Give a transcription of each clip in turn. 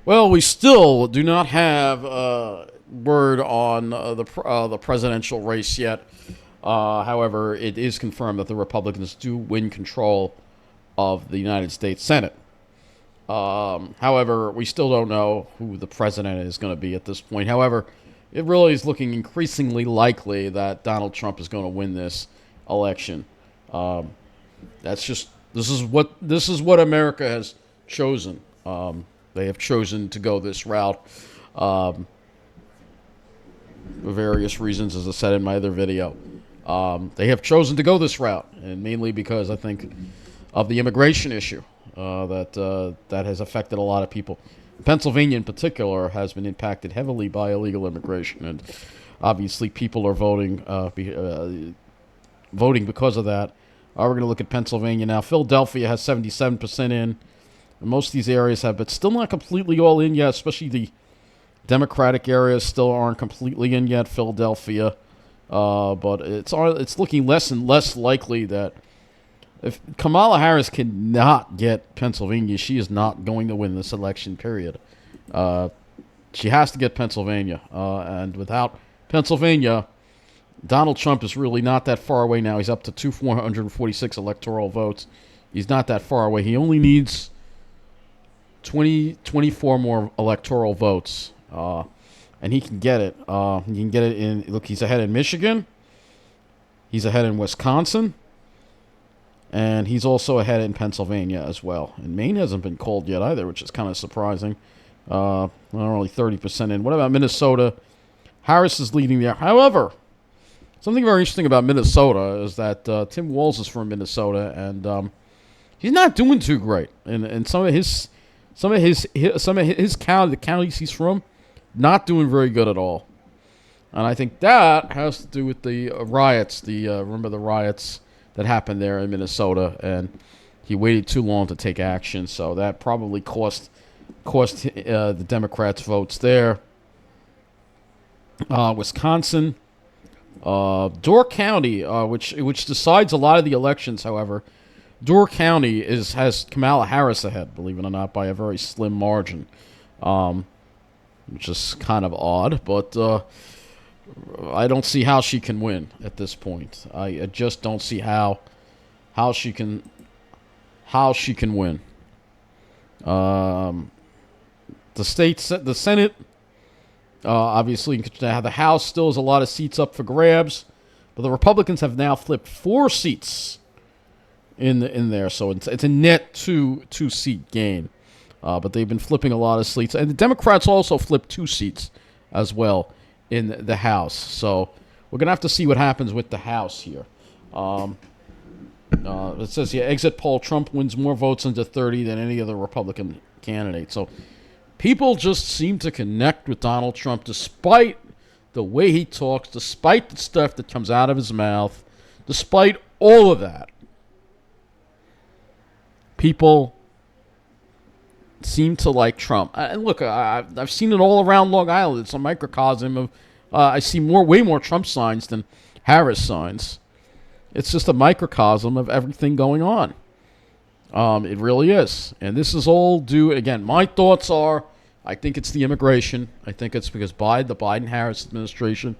Well, we still do not have word on the presidential race yet. However, it is confirmed that the Republicans do win control of the United States Senate. However, we still don't know who the president is going to be at this point. However, it really is looking increasingly likely that Donald Trump is going to win this election. Um, that's just this is what America has chosen. They have chosen to go this route um, for various reasons, as I said in my other video. They have chosen to go this route, and mainly because I think of the immigration issue that has affected a lot of people. Pennsylvania, in particular, has been impacted heavily by illegal immigration, and obviously people are voting because of that. We're going to look at Pennsylvania now. Philadelphia has 77% in. Most of these areas have, but still not completely all in yet, especially the Democratic areas still aren't completely in yet. Philadelphia. But it's looking less and less likely that if Kamala Harris cannot get Pennsylvania, she is not going to win this election, period. She has to get Pennsylvania. And without Pennsylvania, Donald Trump is really not that far away now. He's up to 446 electoral votes. He's not that far away. He only needs 24 more electoral votes. And he can get it. He can get it in. Look, he's ahead in Michigan. He's ahead in Wisconsin. And he's also ahead in Pennsylvania as well. And Maine hasn't been called yet either, which is kind of surprising. Only 30% in. What about Minnesota? Harris is leading there. However, something very interesting about Minnesota is that Tim Walz is from Minnesota, and he's not doing too great. And some of his county, the counties he's from, not doing very good at all. And I think that has to do with the riots. Remember the riots that happened there in Minnesota, and he waited too long to take action. So that probably cost the Democrats votes there. Wisconsin, Door County, which decides a lot of the elections. However, Door County has Kamala Harris ahead, believe it or not, by a very slim margin, which is kind of odd. But I don't see how she can win at this point. I just don't see how she can win. The Senate, obviously, the House still has a lot of seats up for grabs, but the Republicans have now flipped 4 seats in there, so it's a net two-seat gain. But they've been flipping a lot of seats, and the Democrats also flipped 2 seats as well in the House. So we're gonna have to see what happens with the House here. It says here, exit poll: Trump wins more votes under 30 than any other Republican candidate. So people just seem to connect with Donald Trump, despite the way he talks, despite the stuff that comes out of his mouth, despite all of that. People seem to like Trump. And look, I've seen it all around Long Island. It's a microcosm of. I see way more Trump signs than Harris signs. It's just a microcosm of everything going on. It really is. And this is all due, again, my thoughts are, I think it's the immigration. I think it's because the Biden-Harris administration,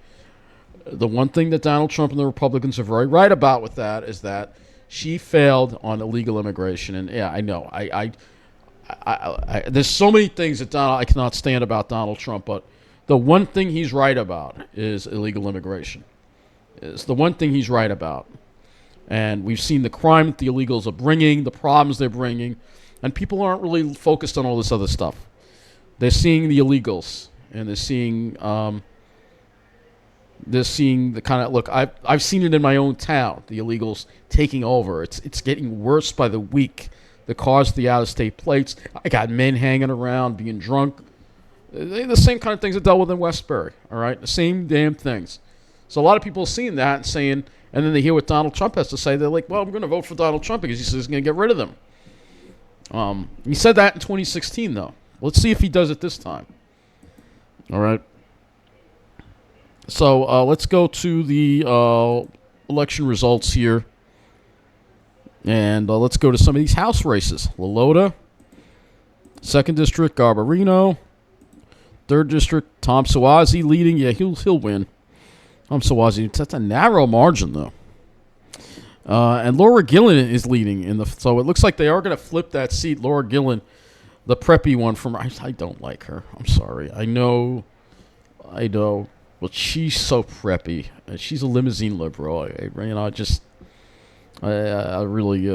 the one thing that Donald Trump and the Republicans are very right about with that is that she failed on illegal immigration. And yeah, I know. There's so many things that I cannot stand about Donald Trump, but the one thing he's right about is illegal immigration. It's the one thing he's right about. And we've seen the crime that the illegals are bringing, the problems they're bringing, and people aren't really focused on all this other stuff. They're seeing the illegals, and they're seeing the kind of look. I've seen it in my own town. The illegals taking over. It's getting worse by the week. The cars, the out-of-state plates. I got men hanging around, being drunk. They're the same kind of things that dealt with in Westbury. All right, the same damn things. So a lot of people are seeing that and saying, and then they hear what Donald Trump has to say. They're like, well, I'm going to vote for Donald Trump because he says he's going to get rid of them. He said that in 2016, though. Let's see if he does it this time. All right. So let's go to the election results here. And let's go to some of these House races. LaLota, Second district, Garbarino. Third district, Tom Suozzi leading. Yeah, he'll win. Tom Suozzi. That's a narrow margin though. And Laura Gillen is leading so it looks like they are going to flip that seat. Laura Gillen, the preppy one from I don't like her. I'm sorry. I know, but she's so preppy. She's a limousine liberal. I really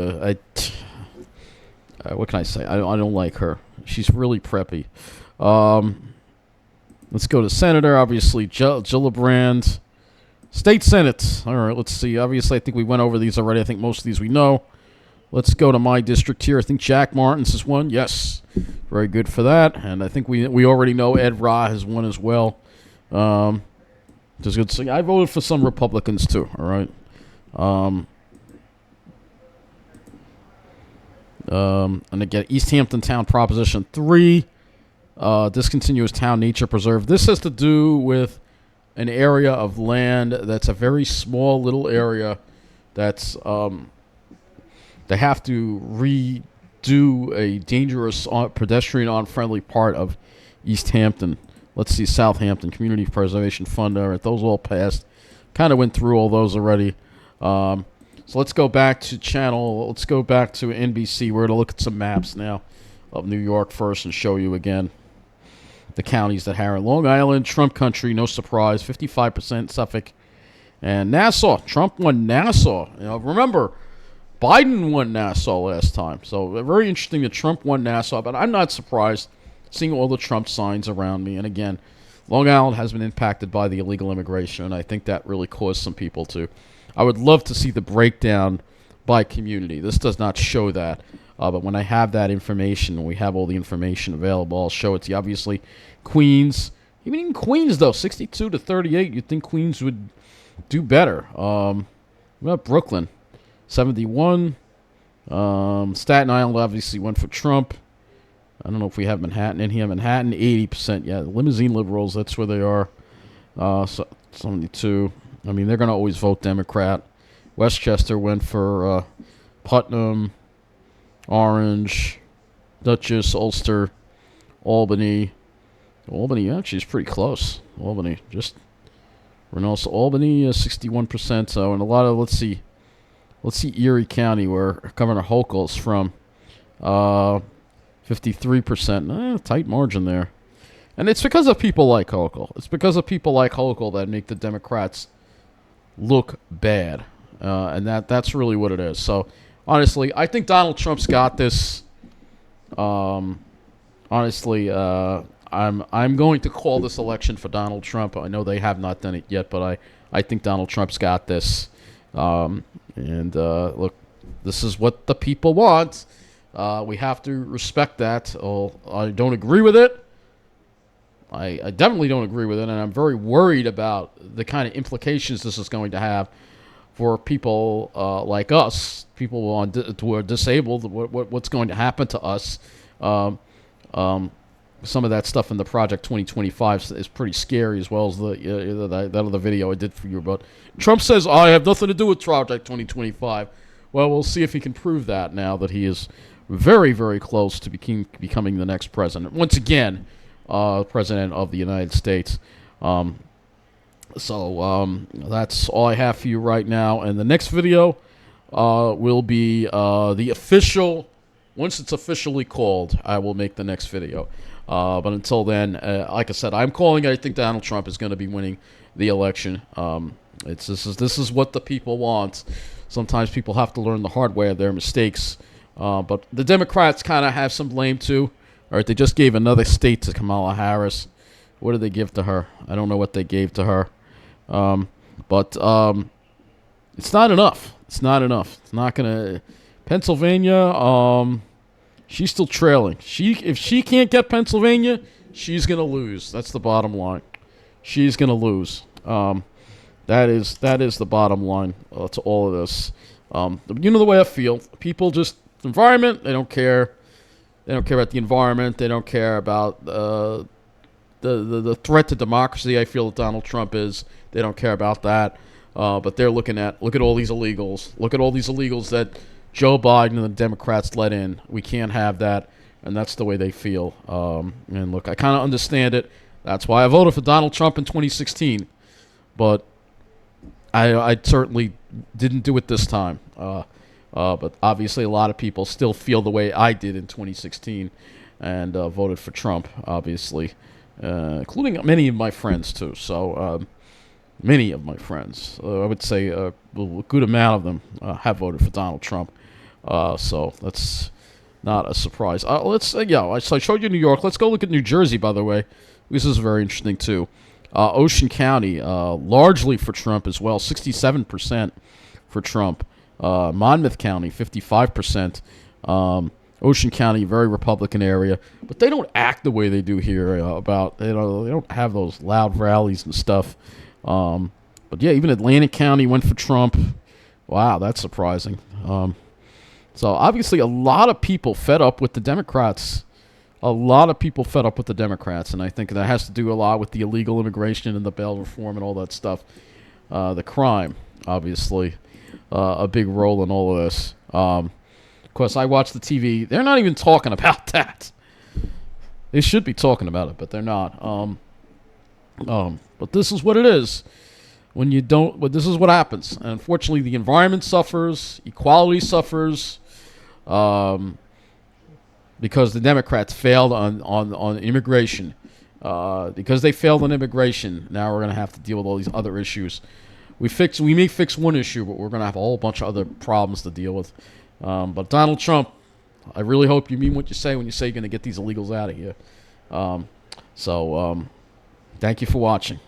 what can I say? I don't like her. She's really preppy. Let's go to Senator. Obviously, Gillibrand. State Senate. All right, let's see. Obviously, I think we went over these already. I think most of these we know. Let's go to my district here. I think Jack Martins has won. Yes. Very good for that. And I think we already know Ed Ra has won as well. Just good to see. I voted for some Republicans, too. All right. And again, East Hampton Town Proposition 3. Discontinuous Town Nature Preserve. This has to do with an area of land that's a very small little area that's they have to redo a dangerous pedestrian unfriendly part of East Hampton. Let's see, Southampton Community Preservation Fund. All right, those all passed. Kind of went through all those already. So let's go back to let's go back to NBC. We're going to look at some maps now of New York first and show you again the counties that are in Long Island, Trump country, no surprise, 55% Suffolk, and Nassau. Trump won Nassau. Remember, Biden won Nassau last time. So very interesting that Trump won Nassau, but I'm not surprised seeing all the Trump signs around me. And again, Long Island has been impacted by the illegal immigration, and I think that really caused some people to. I would love to see the breakdown by community. This does not show that. But when I have that information, when we have all the information available, I'll show it to you. Obviously, Queens, even in Queens, though, 62-38, you'd think Queens would do better. What about Brooklyn? 71. Staten Island obviously went for Trump. I don't know if we have Manhattan in here. Manhattan, 80%. Yeah, the limousine liberals, that's where they are. 72. I mean, they're going to always vote Democrat. Westchester went for Putnam. Orange, Dutchess, Ulster, Albany. Albany actually is pretty close. Albany, Albany, 61%. So, and a lot of let's see Erie County where Governor Hochul's from, 53%. Tight margin there, and it's because of people like Hochul. It's because of people like Hochul that make the Democrats look bad, and that's really what it is. So. Honestly, I think Donald Trump's got this. Honestly, I'm going to call this election for Donald Trump. I know they have not done it yet, but I think Donald Trump's got this. Look, this is what the people want. We have to respect that. I don't agree with it. I definitely don't agree with it, and I'm very worried about the kind of implications this is going to have for people like us, people who are disabled. What's going to happen to us? Some of that stuff in the Project 2025 is pretty scary, as well as that other video I did for you. But Trump says, I have nothing to do with Project 2025. Well, we'll see if he can prove that now that he is very, very close to becoming the next president. Once again, president of the United States. So that's all I have for you right now. And the next video will be the official. Once it's officially called, I will make the next video. But until then, like I said, I'm calling it. I think Donald Trump is going to be winning the election. This is what the people want. Sometimes people have to learn the hard way of their mistakes. But the Democrats kind of have some blame too. All right, they just gave another state to Kamala Harris. What did they give to her? I don't know what they gave to her. But it's not enough. It's not enough. It's not going to... Pennsylvania, she's still trailing. If she can't get Pennsylvania, she's going to lose. That's the bottom line. She's going to lose. That is the bottom line to all of this. You know the way I feel. People just... Environment, they don't care. They don't care about the environment. They don't care about... The threat to democracy I feel that Donald Trump is. They don't care about that. But they're look at all these illegals. Look at all these illegals that Joe Biden and the Democrats let in. We can't have that. and that's the way they feel. And look, I kind of understand it. That's why I voted for Donald Trump in 2016, but I certainly didn't do it this time. But obviously, a lot of people still feel the way I did in 2016 and voted for Trump, obviously, including many of my friends, too. So, many of my friends, I would say a good amount of them have voted for Donald Trump. So, that's not a surprise. So I showed you New York. Let's go look at New Jersey, by the way. This is very interesting, too. Ocean County, largely for Trump as well, 67% for Trump. Monmouth County, 55%. Ocean County, very Republican area, but they don't act the way they do here they don't have those loud rallies and stuff. But yeah, even Atlantic County went for Trump. Wow, that's surprising. So obviously a lot of people fed up with the Democrats. A lot of people fed up with the Democrats, and I think that has to do a lot with the illegal immigration and the bail reform and all that stuff. The crime, obviously, a big role in all of this. Of course, I watch the TV. They're not even talking about that. They should be talking about it, but they're not. But this is what it is. When you don't, but this is what happens. And unfortunately, the environment suffers, equality suffers, because the Democrats failed on immigration. Because they failed on immigration, now we're going to have to deal with all these other issues. We may fix one issue, but we're going to have a whole bunch of other problems to deal with. But Donald Trump, I really hope you mean what you say when you say you're going to get these illegals out of here. Thank you for watching.